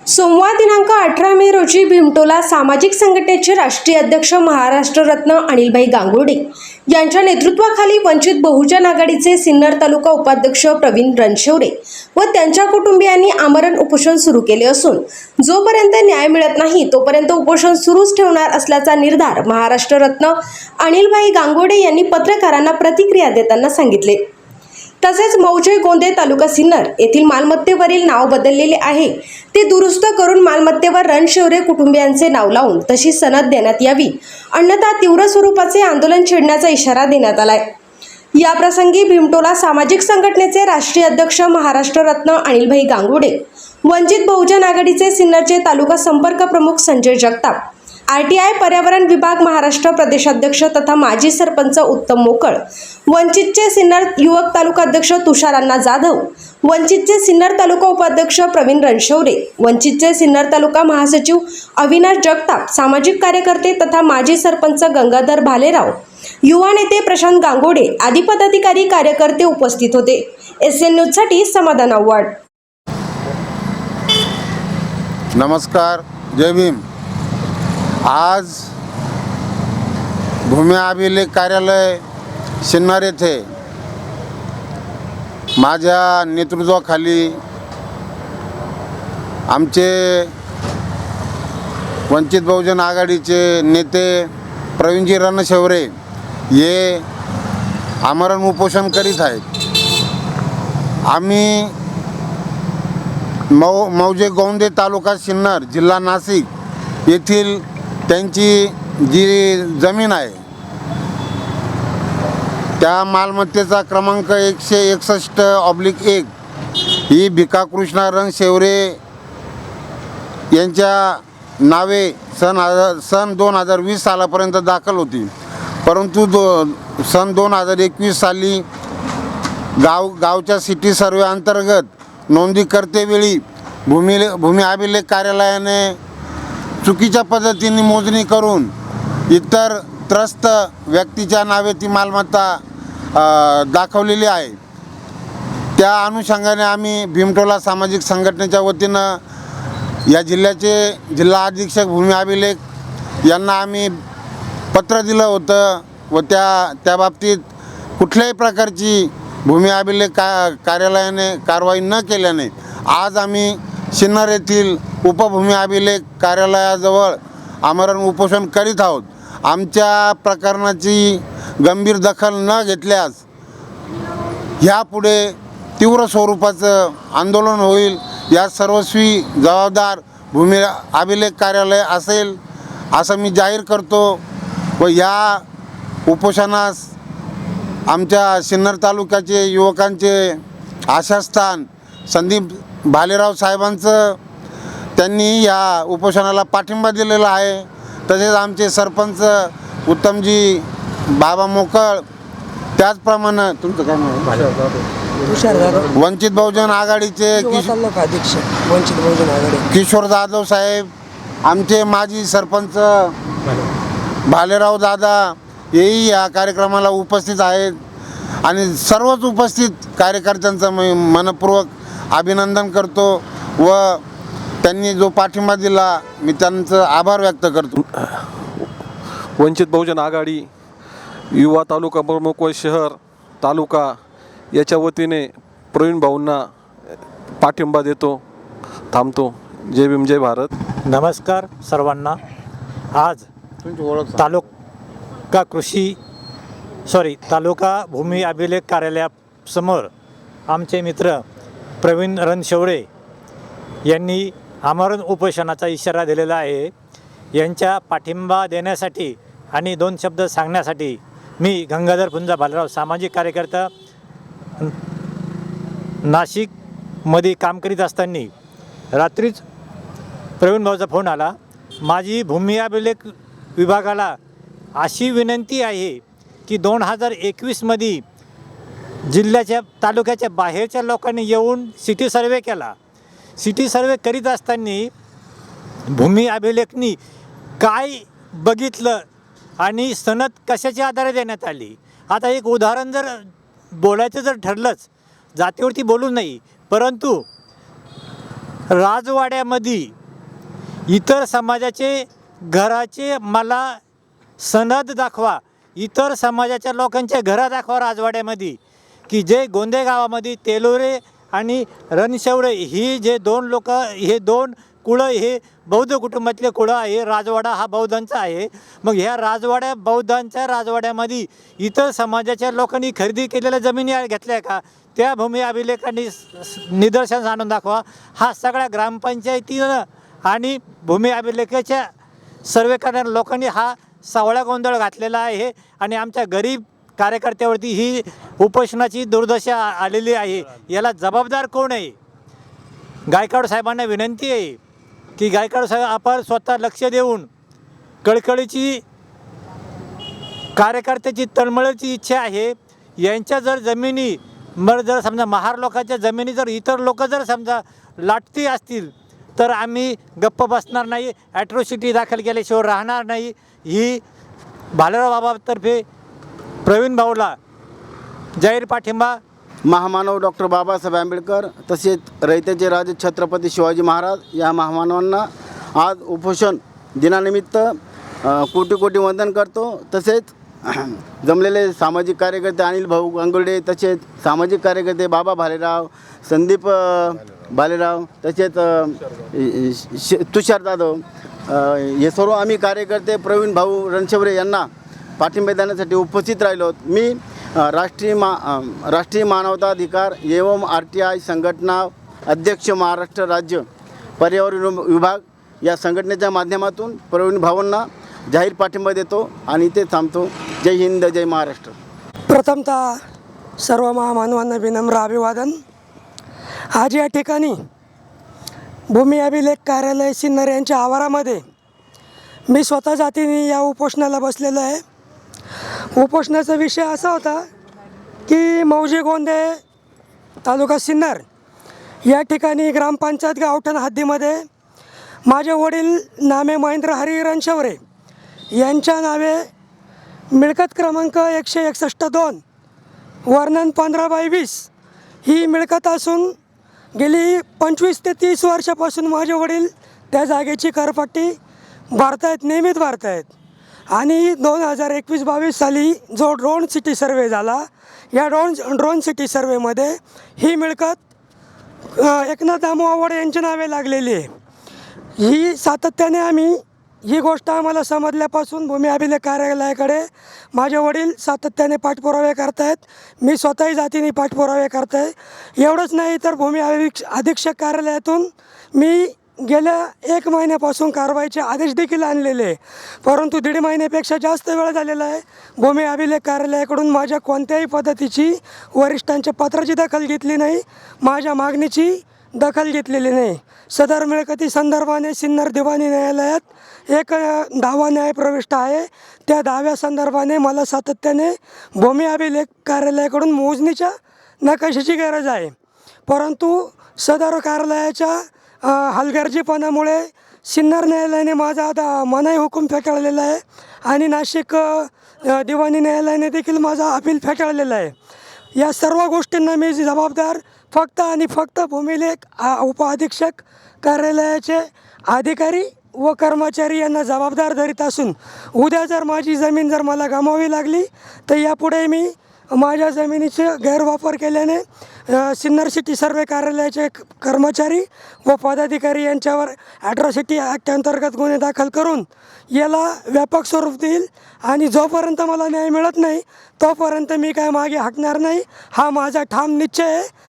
सोमवार दिनांक 18 मे रोजी भीमटोला सामाजिक संघटनेचे राष्ट्रीय अध्यक्ष महाराष्ट्ररत्न अनिलभाई गांगुर्डे यांच्या नेतृत्वाखाली वंचित बहुजन आघाडीचे सिन्नर तालुका उपाध्यक्ष प्रवीण रणशेवरे व त्यांच्या कुटुंबियांनी आमरण उपोषण सुरू केले असून जोपर्यंत न्याय मिळत नाही तोपर्यंत उपोषण सुरूच ठेवणार असल्याचा निर्धार महाराष्ट्ररत्न अनिलभाई गांगुर्डे यांनी पत्रकारांना प्रतिक्रिया देताना सांगितले। तसेच मौजे गोंदे तालुका सिन्नर येथील मालमत्तेवरील नाव बदललेले आहे ते दुरुस्त करून मालमत्तेवर रणशेवरे कुटुंबियांचे नाव लावून तशी सनद देण्यात यावी, अन्यथा तीव्र स्वरूपाचे आंदोलन छेडण्याचा इशारा देण्यात आलाय। या प्रसंगी भीमटोला सामाजिक संघटनेचे राष्ट्रीय अध्यक्ष महाराष्ट्ररत्न अनिलभाई गांगुर्डे, वंचित बहुजन आघाडीचे सिन्नरचे तालुका संपर्क प्रमुख संजय जगताप, आरटीआय पर्यावरण विभाग महाराष्ट्र प्रदेशाध्यक्ष तथा माजी सरपंच उत्तम मोकळ, वंचितचे सिन्नर युवक तालुका अध्यक्ष तुषार अण्णा जाधव, वंचितचे सिन्नर तालुका उपाध्यक्ष प्रवीण रणशेवरे, वंचितचे सिन्नर तालुका महासचिव अविनाश जगताप, सामाजिक कार्यकर्ते तथा माजी सरपंच गंगाधर भालेराव, युवा नेते प्रशांत गांगोडे आदी पदाधिकारी कार्यकर्ते उपस्थित होते। SN न्यूज साठी समाधान आव्हाड। नमस्कार, जय भीम। आज भूमी अभिलेख कार्यालय सिन्नर येथे माझ्या नेतृत्वाखाली आमचे वंचित बहुजन आघाडीचे नेते प्रवीणजी रणशेवरे हे आमरण उपोषण करीत आहेत। आम्ही मौजे गोंदे तालुका सिन्नर जिल्हा नाशिक येथील त्यांची जी जमीन आहे त्या मालमत्तेचा क्रमांक 161/1 ही भिकाकृष्ण रणशेवरे यांच्या नावे सन 2020 सालापर्यंत दाखल होती, परंतु सन 2021 साली गावच्या सिटी सर्वे अंतर्गत नोंदी करतेवेळी भूमी अभिलेख कार्यालयाने चुकीच्या पद्धतीने मोजणी करून इतर त्रस्त व्यक्तीच्या नावे ती मालमत्ता दाखवलेली आहे। त्या अनुषंगाने आम्ही भीमटोला सामाजिक संघटनेच्या वतीनं या जिल्ह्याचे जिल्हा अधीक्षक भूमी अभिलेख यांना आम्ही पत्र दिलं होतं व त्या बाबतीत कुठल्याही प्रकारची भूमी अभिलेख कार्यालयाने कारवाई न केल्याने आज आम्ही सिन्नर येथील उपभूमी अभिलेख कार्यालयाजवळ आमरण उपोषण करीत आहोत। आमच्या प्रकरणाची गंभीर दखल न घेतल्यास ह्यापुढे तीव्र स्वरूपाचं आंदोलन होईल। या सर्वस्वी जबाबदार भूमी अभिलेख कार्यालय असेल असं मी जाहीर करतो व या उपोषणास आमच्या सिन्नर तालुक्याचे युवकांचे आशास्थान संदीप भालेराव साहेबांचं त्यांनी या उपोषणाला पाठिंबा दिलेला आहे। तसेच आमचे सरपंच उत्तमजी बाबा मोकळ, त्याचप्रमाणे तुमचं काय नाव आहे? वंचित बहुजन आघाडीचे अध्यक्ष वंचित बहुजन आघाडी किशोर जाधव साहेब, आमचे माजी सरपंच भालेराव दादा हेही या कार्यक्रमाला उपस्थित आहेत आणि सर्वच उपस्थित कार्यकर्त्यांचं मी मनपूर्वक अभिनंदन करतो व त्यांनी जो पाठिंबा दिला मी त्यांचं आभार व्यक्त करतो। वंचित बहुजन आघाडी युवा तालुका प्रमुख व शहर तालुका याच्या वतीने प्रवीण भाऊंना पाठिंबा देतो, थांबतो। जय भीम, जय भारत। नमस्कार सर्वांना। आज तालुका भूमी अभिलेख कार्यालयासमोर आमचे मित्र प्रवीण रणशेवरे यांनी आमरण उपोषणाचा इशारा दिलेला आहे। यांच्या पाठिंबा देण्यासाठी आणि 2 शब्द सांगण्यासाठी मी गंगाधर पुंजा भालेराव, सामाजिक कार्यकर्ता, नाशिकमध्ये काम करीत असताना रात्रीच प्रवीण भाऊचा फोन आला। माझी भूमी अभिलेख विभागाला अशी विनंती आहे की 2021मध्ये जिल्ह्याच्या तालुक्याच्या बाहेरच्या लोकांनी येऊन सिटी सर्वे केला। सिटी सर्वे करीत असताना भूमी अभिलेखनी काय बघितलं आणि सनद कशाच्या आधारे देण्यात आली। आता एक उदाहरण जर बोलायचं जर ठरलंच, जातीवरती बोलू नाही, परंतु राजवाड्यामध्ये इतर समाजाचे घराचे मला सनद दाखवा, इतर समाजाच्या लोकांच्या घरं दाखवा राजवाड्यामध्ये, की जे गोंदे गावामध्ये तेलोरे आणि रणशेवडे ही जे दोन लोक, हे दोन कुळं, हे बौद्ध कुटुंबातले कुळं आहे. राजवाडा हा बौद्धांचा आहे. मग ह्या बौद्धांच्या राजवाड्यामध्ये इतर समाजाच्या लोकांनी खरेदी केलेल्या जमिनी घेतल्या का? त्या भूमी अभिलेखांनी निदर्शनास आणून दाखवा. हा सगळ्या ग्रामपंचायतीनं आणि भूमी अभिलेखाच्या सर्वे करणाऱ्या लोकांनी हा सावळा गोंधळ घातलेला आहे आणि आमच्या गरीब कार्यकर्त्यावरती ही उपोषणाची दुर्दशा आलेली आहे. याला जबाबदार कोण आहे? गायकवाड साहेबांना विनंती आहे की गायकवाड साहेब आपण स्वतः लक्ष देऊन कळकळीची कार्यकर्त्याची तळमळीची इच्छा आहे. यांच्या जर जमिनी जर समजा महार लोकांच्या जमिनी जर इतर लोक जर समजा लाटती असतील तर आम्ही गप्प बसणार नाही, ॲट्रॉसिटी दाखल केल्याशिवाय राहणार नाही. ही भालेराव बाबातर्फे प्रवीण भाऊला जाहीर पाठिंबा. महामानव डॉक्टर बाबासाहेब आंबेडकर तसेच रयतेचे राजे छत्रपती शिवाजी महाराज या महामानवांना आज उपोषण दिनानिमित्त कोटी कोटी वंदन करतो. तसेच जमलेले सामाजिक कार्यकर्ते अनिल भाऊ गांगुर्डे, तसेच सामाजिक कार्यकर्ते बाबा भालेराव, संदीप भालेराव, तसेच तुषार जाधव, हे सर्व आम्ही कार्यकर्ते प्रवीण भाऊ रणशेवरे यांना पाठिंबा देण्यासाठी उपस्थित राहिलो. मी राष्ट्रीय मानवाधिकार एवं RTI संघटना अध्यक्ष महाराष्ट्र राज्य पर्यावरण विभाग या संघटनेच्या माध्यमातून प्रवीण भाऊंना जाहीर पाठिंबा देतो आणि इथे थांबतो. जय हिंद, जय महाराष्ट्र. प्रथमतः सर्व महामानवांना विनम्र अभिवादन. आज या ठिकाणी भूमी अभिलेख कार्यालय सिन्नर यांच्या आवारामध्ये मी स्वतः जातीने या उपोषणाला बसलेलो आहे. उपोषणाचा विषय असा होता की मौजे गोंदे तालुका सिन्नर या ठिकाणी ग्रामपंचायत गावठण हद्दीमध्ये माझे वडील नामे महेंद्र हरी रणशेवरे यांच्या नावे मिळकत क्रमांक 161-2 वर्णन 15/20 ही मिळकत असून गेली 25 ते 30 वर्षापासून माझे वडील त्या जागेची करपट्टी भरतायत, नियमित भरतायत. आणि 2021-22 साली जो ड्रोन सिटी सर्वे झाला, या ड्रोन सिटी सर्वेमध्ये ही मिळकत एकनाथ दामू आव्हाड यांच्या नावे लागलेली आहे. ही सातत्याने ही गोष्ट आम्हाला समजल्यापासून भूमी अभिलेख कार्यालयाकडे माझे वडील सातत्याने पाठपुरावे करत आहेत. मी स्वतःही जातीने पाठपुरावे करत आहे. एवढंच नाही तर भूमी अधीक्षक कार्यालयातून मी गेल्या 1 महिन्यापासून कारवाईचे आदेश देखील आणलेले, परंतु 1.5 महिन्यापेक्षा जास्त वेळ झालेला आहे. भूमी अभिलेख कार्यालयाकडून माझ्या कोणत्याही पद्धतीची वरिष्ठांच्या पत्राची दखल घेतली नाही, माझ्या मागणीची दखल घेतलेली नाही. सदर मिळकती संदर्भाने सिन्नर दिवाणी न्यायालयात एक दावा न्याय प्रविष्ट आहे. त्या दाव्यासंदर्भाने मला सातत्याने भूमी अभिलेख कार्यालयाकडून मोजणीच्या नकाशाची गरज आहे, परंतु सदर कार्यालयाच्या हलगर्जीपणामुळे सिन्नर न्यायालयाने माझा आता मनाई हुकूम फेटाळलेला आहे आणि नाशिक दिवाणी न्यायालयाने देखील माझा अपील फेटाळलेला आहे. या सर्व गोष्टींना मी जबाबदार फक्त आणि फक्त भूमिलेख उपअधीक्षक कार्यालयाचे अधिकारी व कर्मचारी यांना जबाबदार धरीत असून उद्या जर माझी जमीन जर मला गमावी लागली तर यापुढे मी माझ्या जमिनीचे गैरवापर केल्याने सिन्नर सिटी सर्वे कार्यालयाचे कर्मचारी व पदाधिकारी यांच्यावर ॲट्रॉसिटी ॲक्ट अंतर्गत गुन्हे दाखल करून याला व्यापक स्वरूप देईल आणि जोपर्यंत मला न्याय मिळत नाही तोपर्यंत मी काय मागे हटणार नाही, हा माझा ठाम निश्चय आहे.